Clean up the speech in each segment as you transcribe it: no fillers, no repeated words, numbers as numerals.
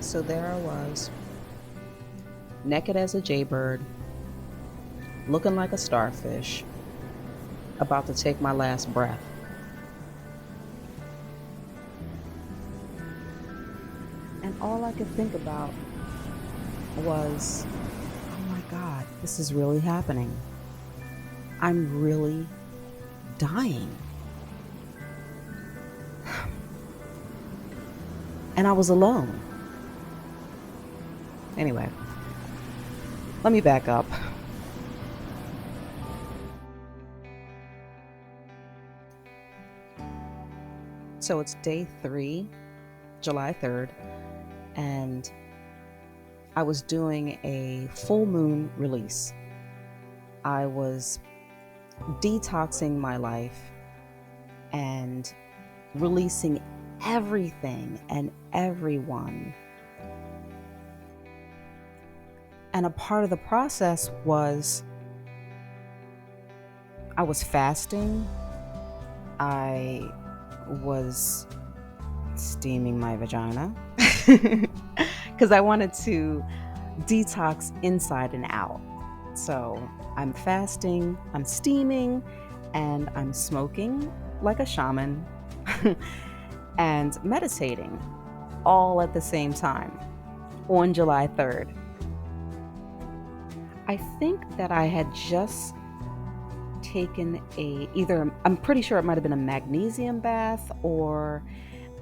So there I was, naked as a jaybird, looking like a starfish, about to take my last breath. And all I could think about was, oh my God, this is really happening. I'm really dying. And I was alone. Anyway, let me back up. So it's day 3, July 3rd, and I was doing a full moon release. I was detoxing my life and releasing everything and everyone. And a part of the process was I was fasting. I was steaming my vagina because I wanted to detox inside and out. So I'm fasting, I'm steaming, and I'm smoking like a shaman and meditating all at the same time on July 3rd. I think that I had just taken I'm pretty sure it might have been a magnesium bath or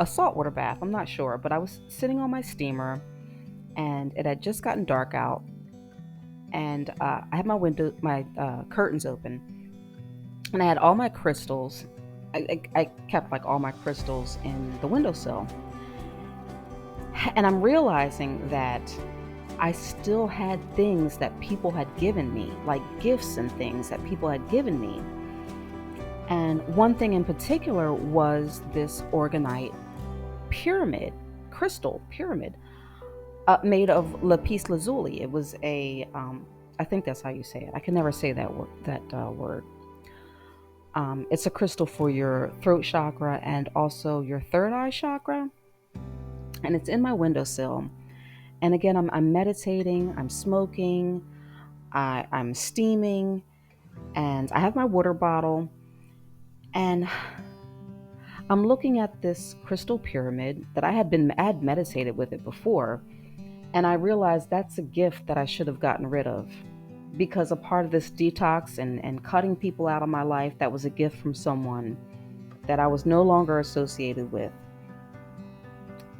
a saltwater bath. I'm not sure, but I was sitting on my steamer and it had just gotten dark out, and I had my curtains open, and I had all my crystals. I kept like all my crystals in the windowsill, and I'm realizing that I still had things that people had given me, like gifts and things that people had given me. And one thing in particular was this organite pyramid, crystal pyramid, made of lapis lazuli. It was I think that's how you say it. I can never say that word. It's a crystal for your throat chakra and also your third eye chakra. And it's in my windowsill. And again, I'm meditating, I'm smoking, I'm steaming, and I have my water bottle. And I'm looking at this crystal pyramid that I had meditated with it before, and I realized that's a gift that I should have gotten rid of, because a part of this detox and cutting people out of my life, that was a gift from someone that I was no longer associated with.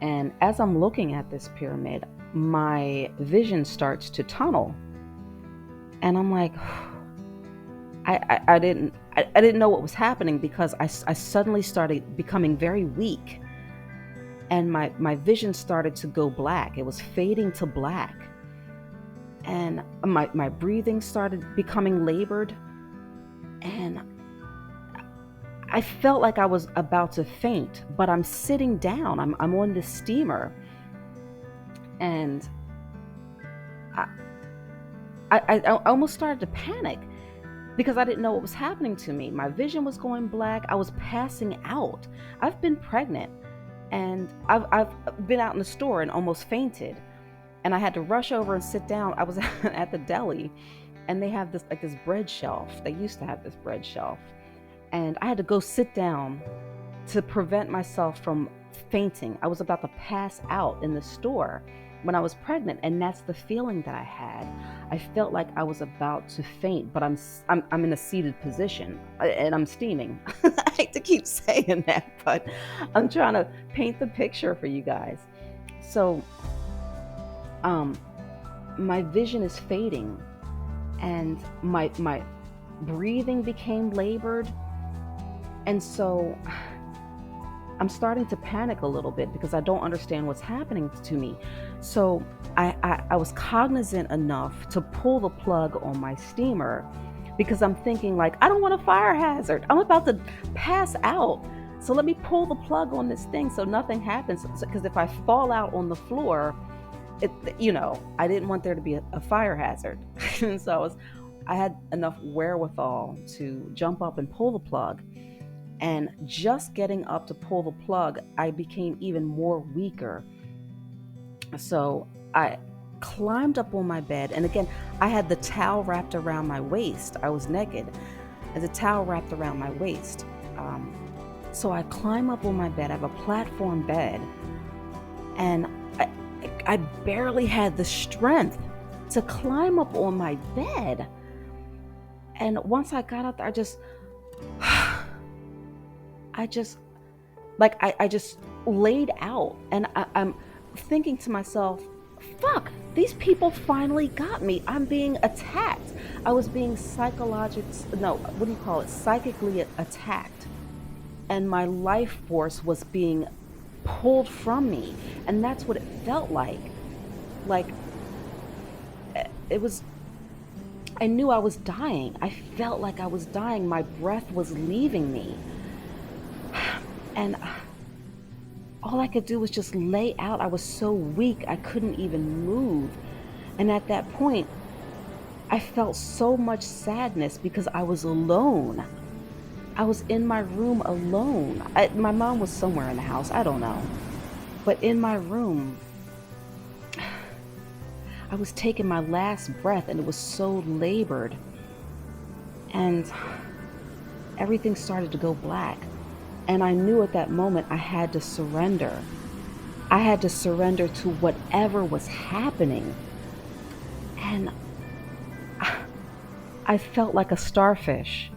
And as I'm looking at this pyramid, my vision starts to tunnel, and I'm like, I didn't know what was happening, because I suddenly started becoming very weak, and my vision started to go black. It was fading to black, and my breathing started becoming labored, and I felt like I was about to faint, but I'm sitting down. I'm on this steamer, and I, I almost started to panic because I didn't know what was happening to me. My vision was going black. I was passing out. I've been pregnant, and I've been out in the store and almost fainted, and I had to rush over and sit down. I was at the deli, and they have this bread shelf. They used to have this bread shelf, and I had to go sit down to prevent myself from fainting. I was about to pass out in the store when I was pregnant, and that's the feeling that I had. I felt like I was about to faint, but I'm in a seated position, and I'm steaming. I hate to keep saying that, but I'm trying to paint the picture for you guys. So, um, my vision is fading, and my breathing became labored, and so I'm starting to panic a little bit because I don't understand what's happening to me. So I was cognizant enough to pull the plug on my steamer, because I'm thinking, like, I don't want a fire hazard. I'm about to pass out. So let me pull the plug on this thing so nothing happens. Because if I fall out on the floor, I didn't want there to be a fire hazard. And so I had enough wherewithal to jump up and pull the plug. And just getting up to pull the plug, I became even more weaker. So I climbed up on my bed, and again, I had the towel wrapped around my waist. I was naked, and the towel wrapped around my waist. Um, so I climb up on my bed. I have a platform bed, and I, I barely had the strength to climb up on my bed. And once I got up there, I just, I just laid out, and I'm thinking to myself, fuck, these people finally got me. I'm being attacked. I was being no, what do you call it? Psychically attacked. And my life force was being pulled from me. And that's what it felt like. Like, it was, I knew I was dying. I felt like I was dying. My breath was leaving me. And all I could do was just lay out. I was so weak, I couldn't even move. And at that point, I felt so much sadness because I was alone. I was in my room alone. My mom was somewhere in the house, I don't know. But in my room, I was taking my last breath, and it was so labored. And everything started to go black. And I knew at that moment I had to surrender. I had to surrender to whatever was happening. And I felt like a starfish.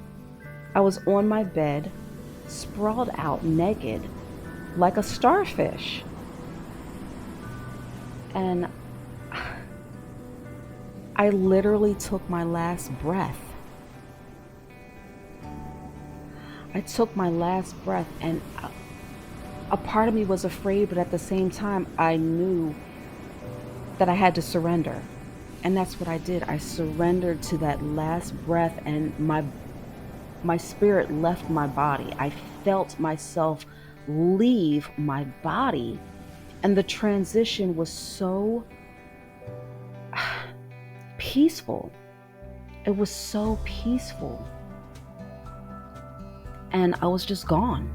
I was on my bed, sprawled out naked, like a starfish. And I literally took my last breath. I took my last breath, and a part of me was afraid, but at the same time, I knew that I had to surrender. And that's what I did. I surrendered to that last breath, and my spirit left my body. I felt myself leave my body, and the transition was so peaceful. It was so peaceful. And I was just gone.